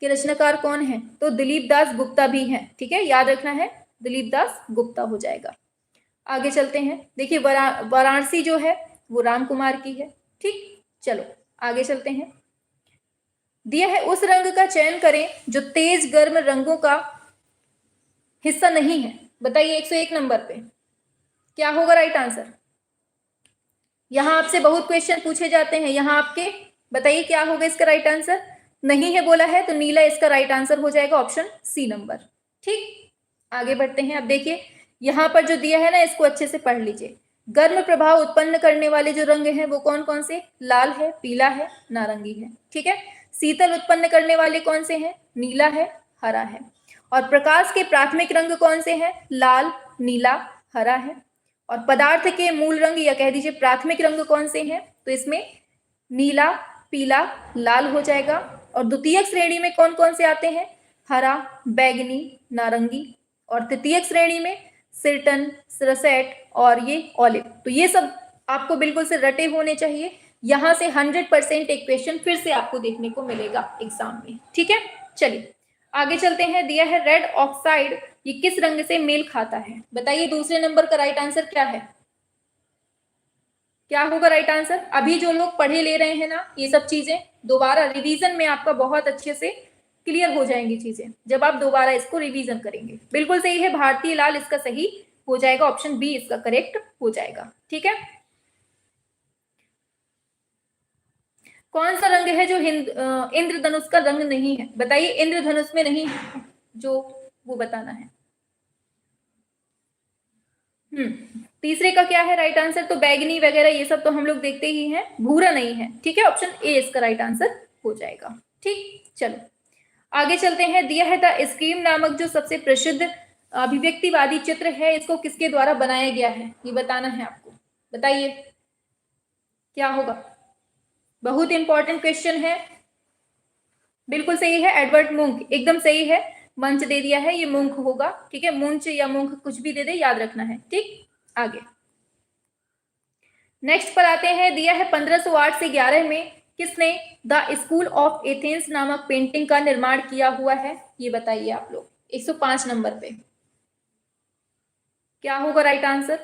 के रचनाकार कौन है? तो दिलीप दास गुप्ता भी हैं। ठीक है, याद रखना है, दिलीप दास गुप्ता हो जाएगा। आगे चलते हैं। देखिए वाराणसी जो है वो राम कुमार की है। ठीक, चलो आगे चलते हैं। दिया है उस रंग का चयन करें जो तेज गर्म रंगों का हिस्सा नहीं है। बताइए 101 नंबर पे क्या होगा राइट आंसर। यहां आपसे बहुत क्वेश्चन पूछे जाते हैं, यहां आपके बताइए क्या होगा इसका राइट आंसर। नहीं है बोला है तो नीला इसका राइट आंसर हो जाएगा, ऑप्शन सी नंबर। ठीक, आगे बढ़ते हैं। अब देखिए यहां पर जो दिया है ना इसको अच्छे से पढ़ लीजिए। गर्म प्रभाव उत्पन्न करने वाले जो रंग हैं वो कौन कौन से? लाल है, पीला है, नारंगी है। ठीक है, शीतल उत्पन्न करने वाले कौन से हैं? नीला है, हरा है। और प्रकाश के प्राथमिक रंग कौन से हैं? लाल, नीला, हरा है। और पदार्थ के मूल रंग या कह दीजिए प्राथमिक रंग कौन से हैं? तो इसमें नीला, पीला, लाल हो जाएगा। और द्वितीयक श्रेणी में कौन कौन से आते हैं? हरा, बैगनी, नारंगी। और तृतीयक श्रेणी में सिरटन, सरसेट और ये ऑलिव। तो ये सब आपको बिल्कुल से रटे होने चाहिए। यहां से 100% एक क्वेश्चन फिर से आपको देखने को मिलेगा एग्जाम में। ठीक है, चलिए आगे चलते हैं। दिया है रेड ऑक्साइड ये किस रंग से मेल खाता है? बताइए दूसरे नंबर का राइट आंसर क्या है, क्या होगा राइट आंसर। अभी जो लोग पढ़े ले रहे हैं ना ये सब चीजें, दोबारा रिवीजन में आपका बहुत अच्छे से क्लियर हो जाएंगी चीजें जब आप दोबारा इसको रिवीजन करेंगे। बिल्कुल सही है, भारतीय लाल इसका सही हो जाएगा, ऑप्शन बी इसका करेक्ट हो जाएगा। ठीक है, कौन सा रंग है जो इंद्रधनुष का रंग नहीं है? बताइए इंद्रधनुष में नहीं है जो, वो बताना है। तीसरे का क्या है राइट आंसर? तो बैगनी वगैरह ये सब तो हम लोग देखते ही हैं, भूरा नहीं है। ठीक है, ऑप्शन ए इसका राइट आंसर हो जाएगा। ठीक, चलो आगे चलते हैं। दिया है द स्कीम नामक जो सबसे प्रसिद्ध अभिव्यक्तिवादी चित्र है इसको किसके द्वारा बनाया गया है? ये बताना है आपको, बताइए क्या होगा। बहुत इंपॉर्टेंट क्वेश्चन है, बिल्कुल सही है, एडवर्ड मुंक एकदम सही है। मंच दे दिया है, ये मुंक होगा। ठीक है, मुंच या मुंक कुछ भी दे दे, याद रखना है। ठीक, आगे नेक्स्ट पर आते हैं। दिया है 1508 से 11 में किसने द स्कूल ऑफ एथेंस नामक पेंटिंग का निर्माण किया हुआ है? ये बताइए आप लोग 105 नंबर पे क्या होगा राइट आंसर।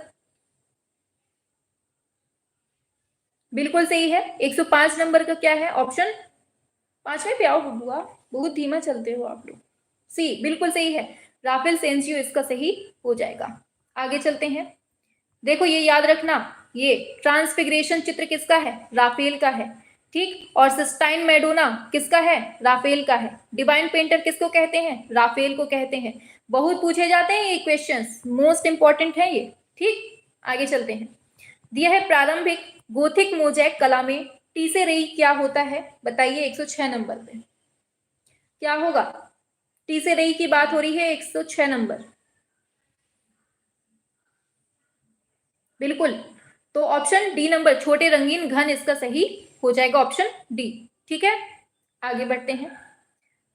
बिल्कुल सही है, 105 नंबर का क्या है ऑप्शन, 5वें पे आओ बुआ, बहुत धीमा चलते हो आप लोग। सी बिल्कुल सही है, राफेल सेंसियो इसका सही हो जाएगा। आगे चलते हैं। देखो ये याद रखना, ये ट्रांसफिगरेशन चित्र किसका है? राफेल का है। ठीक, और सिस्टाइन मैडोना किसका है? राफेल का है। डिवाइन पेंटर किसको कहते हैं? राफेल को कहते हैं। बहुत पूछे जाते हैं ये क्वेश्चंस, मोस्ट इंपॉर्टेंट है ये। ठीक, आगे चलते हैं। दिया है प्रारंभिक गोथिक मोजैक कला में टीसेरेई क्या होता है? बताइए 106 नंबर पे क्या होगा। टीसेरेई की बात हो रही है, 106 नंबर। बिल्कुल, तो ऑप्शन डी नंबर छोटे रंगीन घन इसका सही हो जाएगा, ऑप्शन डी। ठीक है, आगे बढ़ते हैं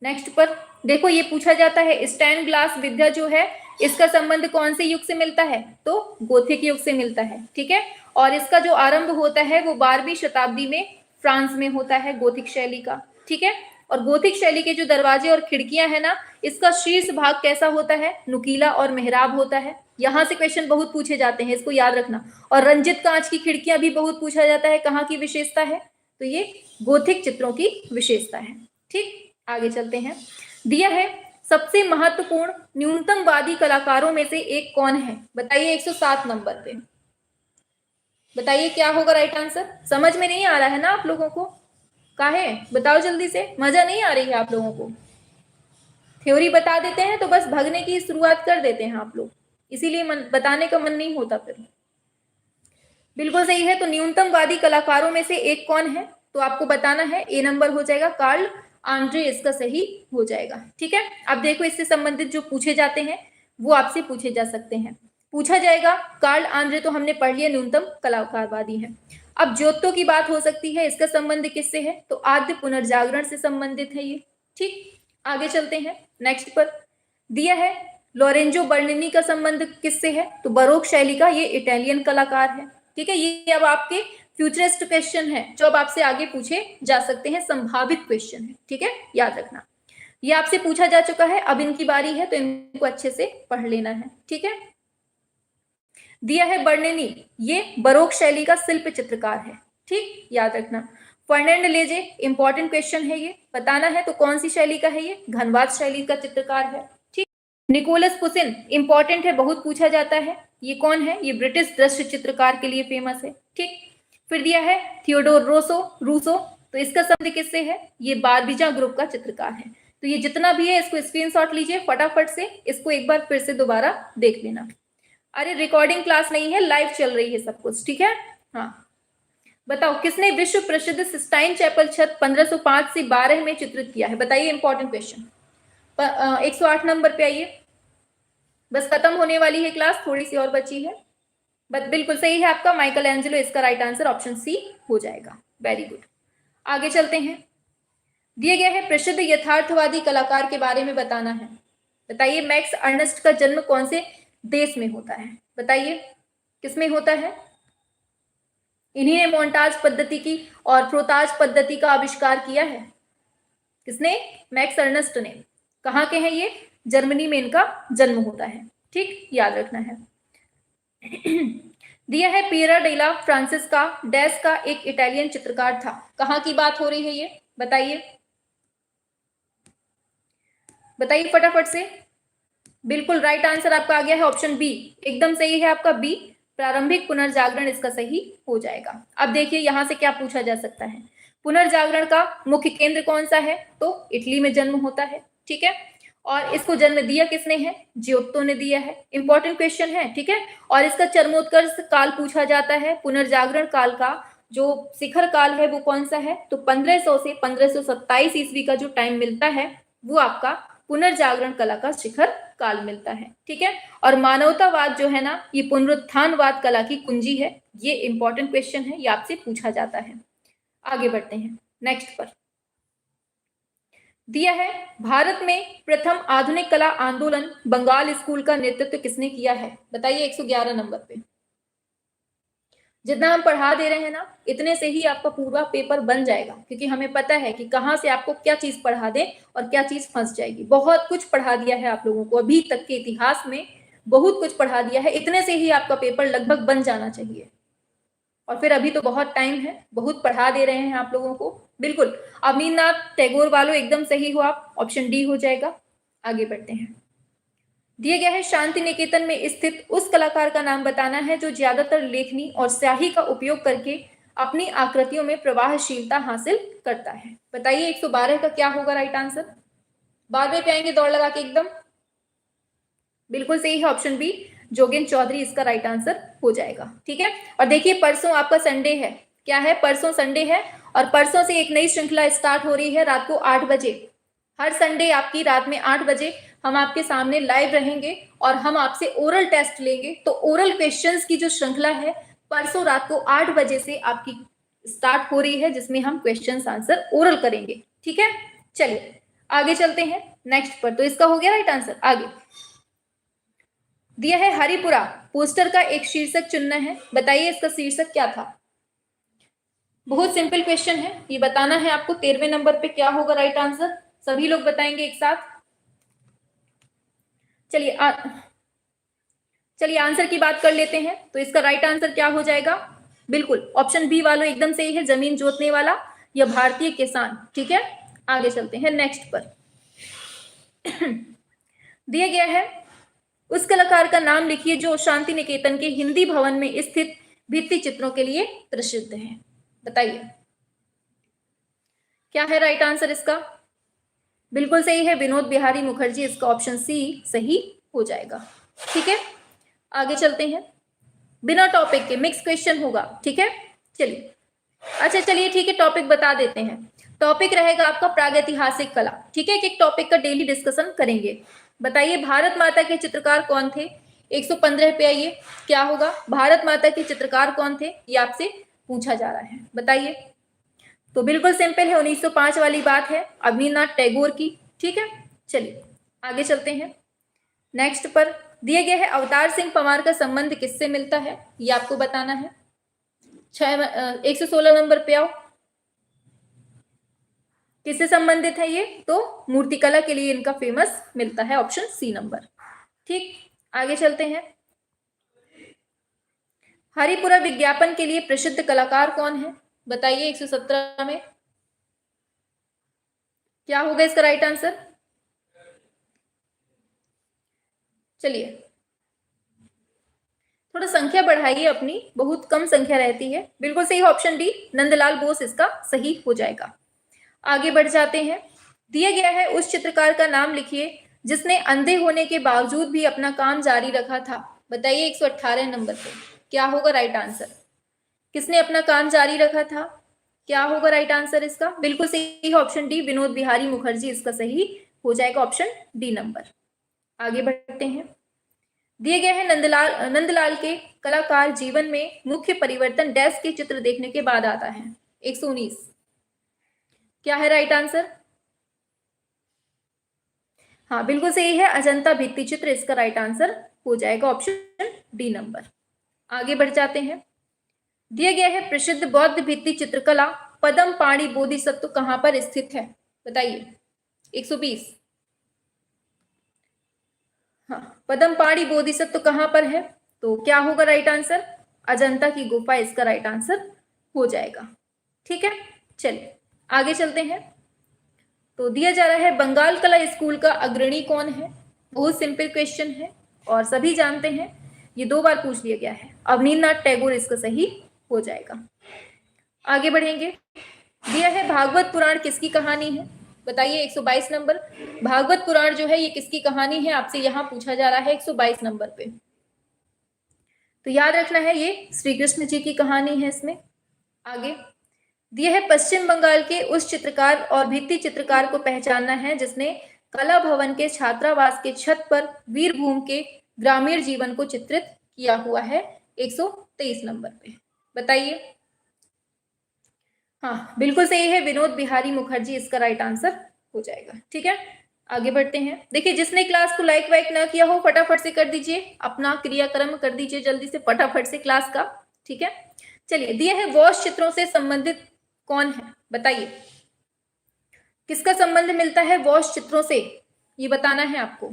नेक्स्ट पर। देखो ये पूछा जाता है स्टैंड ग्लास विद्या जो है इसका संबंध कौन से युग से मिलता है? तो गोथिक युग से मिलता है। ठीक है, और इसका जो आरंभ होता है वो 12वीं शताब्दी में फ्रांस में होता है, गोथिक शैली का। ठीक है, और गोथिक शैली के जो दरवाजे और खिड़कियां है ना इसका शीर्ष भाग कैसा होता है? नुकीला और मेहराब होता है। यहां से क्वेश्चन बहुत पूछे जाते हैं, इसको याद रखना। और रंजित कांच की खिड़कियां भी बहुत पूछा जाता है, कहाँ की विशेषता है? तो ये गोथिक चित्रों की विशेषता है। ठीक, आगे चलते हैं। दिया है सबसे महत्वपूर्ण न्यूनतमवादी कलाकारों में से एक कौन है? बताइए 107 नंबर पे बताइए क्या होगा राइट आंसर। समझ में नहीं आ रहा है ना आप लोगों को? काहे बताओ जल्दी से, मजा नहीं आ रही है आप लोगों को? थ्योरी बता देते हैं तो बस भगने की शुरुआत कर देते हैं आप लोग, इसीलिए बताने का मन नहीं होता फिर। बिल्कुल सही है, तो न्यूनतमवादी कलाकारों में से एक कौन है? तो आपको बताना है, ए नंबर हो जाएगा कार्ल आंद्रे इसका सही हो जाएगा। ठीक है, अब देखो इससे संबंधित जो पूछे जाते हैं वो आपसे पूछे जा सकते हैं। पूछा जाएगा कार्ल आंद्रे तो हमने पढ़ लिया न्यूनतम कलाकारवादी है। अब ज्योतों की बात हो सकती है, इसका संबंध किससे है? तो आद्य पुनर्जागरण से संबंधित है ये। ठीक, आगे चलते हैं नेक्स्ट पर। दिया है लोरेंजो बर्निनी का संबंध किससे है? तो बरोक शैली का ये इटालियन कलाकार है। ठीक है, ये अब आपके फ्यूचरिस्ट क्वेश्चन है जो अब आपसे आगे पूछे जा सकते हैं, संभावित क्वेश्चन है। ठीक है, याद रखना, ये आपसे पूछा जा चुका है, अब इनकी बारी है, तो इनको अच्छे से पढ़ लेना है। ठीक है, दिया है बर्निनी, ये बरोक शैली का शिल्प चित्रकार है। ठीक, याद रखना। फर्नांड लेजे, इंपॉर्टेंट क्वेश्चन है ये, बताना है तो कौन सी शैली का है ये? घनवाद शैली का चित्रकार है। ठीक, निकोलस पुसिन, इंपॉर्टेंट है, बहुत पूछा जाता है, ये कौन है? ये ब्रिटिश दृश्य चित्रकार के लिए फेमस है। ठीक, फिर दिया है थियोडोर रूसो, तो इसका संबंध किससे है? ये बारबीजा ग्रुप का चित्रकार है। तो ये जितना भी है इसको स्क्रीनशॉट लीजिए फटाफट से, इसको एक बार फिर से दोबारा देख लेना। अरे रिकॉर्डिंग क्लास नहीं है, लाइव चल रही है सब कुछ। ठीक है, हाँ, बताओ किसने विश्व प्रसिद्ध सिस्टाइन चैपल छत 1505 से 12 में चित्रित किया है? बताइए, इंपॉर्टेंट क्वेश्चन। 108 नंबर पे आइए, बस खत्म होने वाली है क्लास, थोड़ी सी और बची है। बट बिल्कुल सही है आपका, माइकल एंजेलो, इसका राइट आंसर ऑप्शन सी हो जाएगा। वेरी गुड, आगे चलते हैं। दिया गया है प्रसिद्ध यथार्थवादी कलाकार के बारे में बताना है। बताइए, मैक्स अर्नस्ट का जन्म कौन से देश में होता है? बताइए, किसमें होता है? इन्हीं ने मोन्टाज पद्धति की और फ्रोताज पद्धति का आविष्कार किया है। किसने? मैक्स अर्नस्ट ने। कहाँ के हैं ये? जर्मनी में इनका जन्म होता है। ठीक, याद रखना है। दिया है पियरा डेला फ्रांसिस्का डैश का एक इटालियन चित्रकार था। कहाँ की बात हो रही है ये? बताइए, बताइए फटाफट से। बिल्कुल राइट आंसर आपका आ गया है ऑप्शन बी, एकदम सही है आपका बी, प्रारंभिक पुनर्जागरण इसका सही हो जाएगा। अब देखिए यहां से क्या पूछा जा सकता है, पुनर्जागरण का मुख्य केंद्र कौन सा है? तो इटली में जन्म होता है। ठीक है, और इसको जन्म दिया किसने है? जियोत्तो ने दिया है। इंपॉर्टेंट क्वेश्चन है। ठीक है, और इसका चरमोत्कर्ष काल पूछा जाता है, पुनर्जागरण काल का जो शिखर काल है वो कौन सा है? तो 1500 से 1527 ईस्वी का जो टाइम मिलता है वो आपका पुनर्जागरण कला का शिखर काल मिलता है। ठीक है, और मानवतावाद जो है ना, ये पुनरुत्थानवाद कला की कुंजी है। ये इंपॉर्टेंट क्वेश्चन है, ये आपसे पूछा जाता है। आगे बढ़ते हैं नेक्स्ट पर। दिया है भारत में प्रथम आधुनिक कला आंदोलन बंगाल स्कूल का नेतृत्व किसने किया है? बताइए 111 नंबर पे। जितना हम पढ़ा दे रहे हैं ना, इतने से ही आपका पूरा पेपर बन जाएगा, क्योंकि हमें पता है कि कहाँ से आपको क्या चीज पढ़ा दें और क्या चीज फंस जाएगी। बहुत कुछ पढ़ा दिया है आप लोगों को, अभी तक के इतिहास में बहुत कुछ पढ़ा दिया है, इतने से ही आपका पेपर लगभग बन जाना चाहिए। और फिर अभी तो बहुत टाइम है, बहुत पढ़ा दे रहे हैं आप लोगों को। बिल्कुल, अमीरनाथ टैगोर वालों एकदम सही हो आप, ऑप्शन डी हो जाएगा। आगे बढ़ते हैं। दिया गया है शांति निकेतन में स्थित उस कलाकार का नाम बताना है जो ज्यादातर लेखनी और स्याही का उपयोग करके अपनी आकृतियों में प्रवाहशीलता हासिल करता है। बताइए 112 का क्या होगा राइट आंसर? 12वें पे आएंगे दौड़ लगा के एकदम। बिल्कुल सही है ऑप्शन बी, जोगेन चौधरी इसका राइट आंसर हो जाएगा। ठीक है, और देखिए परसों आपका संडे है। क्या है? परसों संडे है, और परसों से एक नई श्रृंखला स्टार्ट हो रही है रात को 8 बजे। हर संडे आपकी रात में 8 बजे हम आपके सामने लाइव रहेंगे और हम आपसे ओरल टेस्ट लेंगे। तो ओरल क्वेश्चंस की जो श्रृंखला है परसों रात को 8 बजे से आपकी स्टार्ट हो रही है, जिसमें हम क्वेश्चंस आंसर ओरल करेंगे। ठीक है, चलिए आगे चलते हैं नेक्स्ट पर। तो इसका हो गया राइट आंसर। आगे दिया है हरिपुरा पोस्टर का एक शीर्षक चुनना है। बताइए इसका शीर्षक क्या था? बहुत सिंपल क्वेश्चन है, ये बताना है आपको 13वें नंबर पे क्या होगा राइट आंसर। सभी लोग बताएंगे एक साथ। चलिए आंसर की बात कर लेते हैं। तो इसका राइट आंसर क्या हो जाएगा? बिल्कुल ऑप्शन बी वालों एकदम सही है, जमीन जोतने वाला या भारतीय किसान। ठीक है, आगे चलते हैं नेक्स्ट पर। दिया गया है उस कलाकार का नाम लिखिए जो शांति निकेतन के हिंदी भवन में स्थित भित्ति चित्रों के लिए प्रसिद्ध है। बताइए क्या है राइट आंसर इसका? बिल्कुल सही है, विनोद बिहारी मुखर्जी, इसका ऑप्शन सी सही हो जाएगा। ठीक है, आगे चलते हैं। बिना टॉपिक के मिक्स क्वेश्चन होगा। ठीक है, चलिए अच्छा चलिए ठीक है, टॉपिक बता देते हैं। टॉपिक रहेगा आपका प्रागैतिहासिक कला। ठीक है, एक टॉपिक का डेली डिस्कशन करेंगे। बताइए भारत माता के चित्रकार कौन थे? 115 पे आइए, क्या होगा? भारत माता के चित्रकार कौन थे? ये आपसे पूछा जा रहा है, बताइए। तो बिल्कुल सिंपल है, 1905 वाली बात है, अवनींद्रनाथ टैगोर की। ठीक है, चलिए आगे चलते हैं। नेक्स्ट पर दिए गए है अवतार सिंह पंवार का संबंध किससे मिलता है, ये आपको बताना है। 116 नंबर पे आओ। किससे संबंधित है ये, तो मूर्तिकला के लिए इनका फेमस मिलता है, ऑप्शन सी नंबर। ठीक, आगे चलते हैं। हरिपुरा विज्ञापन के लिए प्रसिद्ध कलाकार कौन है, बताइए। 117 में क्या होगा इसका राइट आंसर, चलिए थोड़ा संख्या बढ़ाइए अपनी, बहुत कम संख्या रहती है। बिल्कुल सही, ऑप्शन डी नंदलाल बोस इसका सही हो जाएगा। आगे बढ़ जाते हैं। दिया गया है उस चित्रकार का नाम लिखिए जिसने अंधे होने के बावजूद भी अपना काम जारी रखा था, बताइए। 118 नंबर पे क्या होगा राइट आंसर, किसने अपना काम जारी रखा था, क्या होगा राइट आंसर इसका। बिल्कुल सही, ऑप्शन डी विनोद बिहारी मुखर्जी इसका सही हो जाएगा, ऑप्शन डी नंबर। आगे बढ़ते हैं। दिए गए हैं नंदलाल के कलाकार जीवन में मुख्य परिवर्तन डैश के चित्र देखने के बाद आता है। 119 क्या है राइट आंसर, हाँ बिल्कुल सही है, अजंता भित्ति चित्र इसका राइट आंसर हो जाएगा, ऑप्शन डी नंबर। आगे बढ़ जाते हैं। दिया गया है प्रसिद्ध बौद्ध भित्ति चित्रकला पद्म पाणी बोधिसत्व कहां पर स्थित है, बताइए। 120 हाँ, पद्म पाणी बोधिसत्व कहां पर है, तो क्या होगा राइट आंसर, अजंता की गुफा इसका राइट आंसर हो जाएगा। ठीक है, चलिए आगे चलते हैं। तो दिया जा रहा है बंगाल कला स्कूल का अग्रणी कौन है, बहुत सिंपल क्वेश्चन है और सभी जानते हैं, ये 2 बार पूछ लिया गया है, अवनींद्रनाथ टैगोर इसका सही हो जाएगा। आगे बढ़ेंगे। दिया है भागवत पुराण किसकी कहानी है, बताइए। 122 नंबर, भागवत पुराण जो है ये किसकी कहानी है, आपसे यहां पूछा जा रहा है 122 नंबर पे। तो याद रखना है ये श्री कृष्ण जी की कहानी है इसमें। आगे दिया है पश्चिम बंगाल के उस चित्रकार और भित्ति चित्रकार को पहचानना है जिसने कला भवन के छात्रावास के छत पर वीरभूम के ग्रामीण जीवन को चित्रित किया हुआ है। 123 नंबर पे बताइए। हाँ बिल्कुल सही है, विनोद बिहारी मुखर्जी इसका राइट आंसर हो जाएगा। ठीक है, आगे बढ़ते हैं। देखिए जिसने क्लास को लाइक वाइक ना किया हो फटाफट से कर दीजिए, अपना क्रियाक्रम कर दीजिए जल्दी से फटाफट से क्लास का। ठीक है, चलिए दिया है वॉश चित्रों से संबंधित कौन है, बताइए। किसका संबंध मिलता है वॉश चित्रों से, ये बताना है आपको।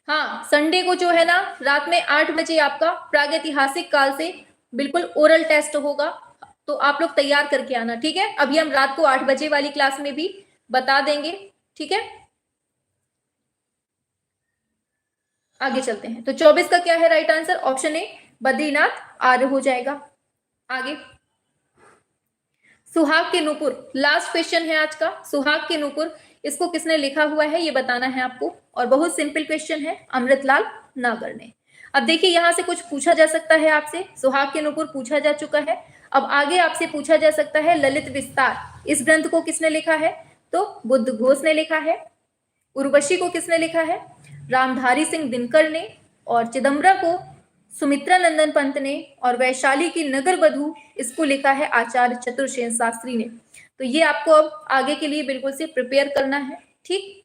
हाँ, संडे को जो है ना रात में 8 बजे आपका प्रागैतिहासिक काल से बिल्कुल ओरल टेस्ट होगा, तो आप लोग तैयार करके आना। ठीक है, अभी हम रात को 8 बजे वाली क्लास में भी बता देंगे। ठीक है, आगे चलते हैं। तो 24 का क्या है right answer, option A Badrinath Arya हो जाएगा। आगे सुहाग के नूपुर, लास्ट क्वेश्चन है आज का। सुहाग के नूपुर इसको किसने लिखा हुआ है ये बताना है आपको, और बहुत सिंपल क्वेश्चन है, अमृतलाल नागर ने। अब देखिए यहां से कुछ पूछा जा सकता है आपसे, सुहाग के नूपुर पूछा जा चुका है, अब आगे आपसे पूछा जा सकता है ललित विस्तार, इस ग्रंथ को किसने लिखा है, तो बुद्ध घोष ने लिखा है। उर्वशी को किसने लिखा है, रामधारी सिंह दिनकर ने। और चिदम्बरा को सुमित्रा नंदन पंत ने। और वैशाली की नगर वधु इसको लिखा है आचार्य चतुर्सेन शास्त्री ने। तो ये आपको अब आगे के लिए बिल्कुल से प्रिपेयर करना है। ठीक,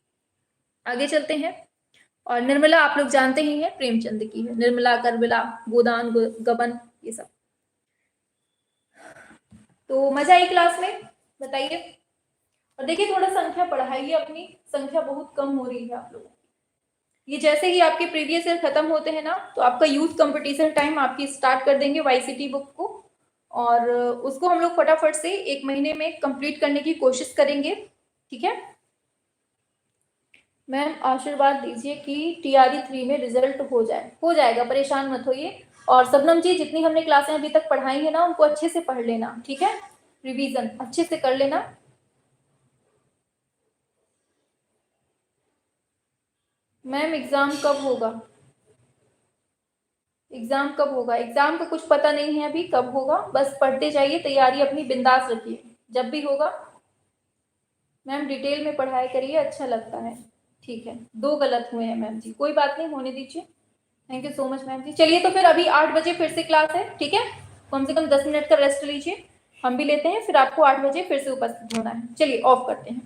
आगे चलते हैं। और निर्मला आप लोग जानते ही हैं प्रेमचंद की है, निर्मला करबला गोदान गबन ये सब। तो मजा आई क्लास में, बताइए। और देखिए थोड़ा संख्या बढ़ाइए अपनी, संख्या बहुत कम हो रही है आप लोगों की। ये जैसे ही आपके प्रीवियस ईयर खत्म होते हैं ना तो आपका यूथ कंपटीशन टाइम आपकी स्टार्ट कर देंगे वाईसीटी बुक को, और उसको हम लोग फटाफट से 1 महीने में कंप्लीट करने की कोशिश करेंगे। ठीक है, मैम आशीर्वाद दीजिए कि टीआरई 3 में रिजल्ट हो जाएगा, परेशान मत होइए। और सबनम जी जितनी हमने क्लासें अभी तक पढ़ाई है ना उनको अच्छे से पढ़ लेना, ठीक है, रिवीजन अच्छे से कर लेना। मैम एग्जाम कब होगा, एग्जाम कब होगा, एग्जाम का कुछ पता नहीं है अभी कब होगा, बस पढ़ते जाइए, तैयारी अपनी बिंदास रखिए, जब भी होगा। मैम डिटेल में पढ़ाई करिए, अच्छा लगता है। ठीक है, 2 गलत हुए हैं मैम जी, कोई बात नहीं, होने दीजिए। Thank you so much ma'am ji. चलिए तो फिर अभी 8 बजे फिर से क्लास है, ठीक है, कम से कम 10 मिनट का रेस्ट लीजिए, हम भी लेते हैं, फिर आपको 8 बजे फिर से उपस्थित होना है। चलिए ऑफ करते हैं।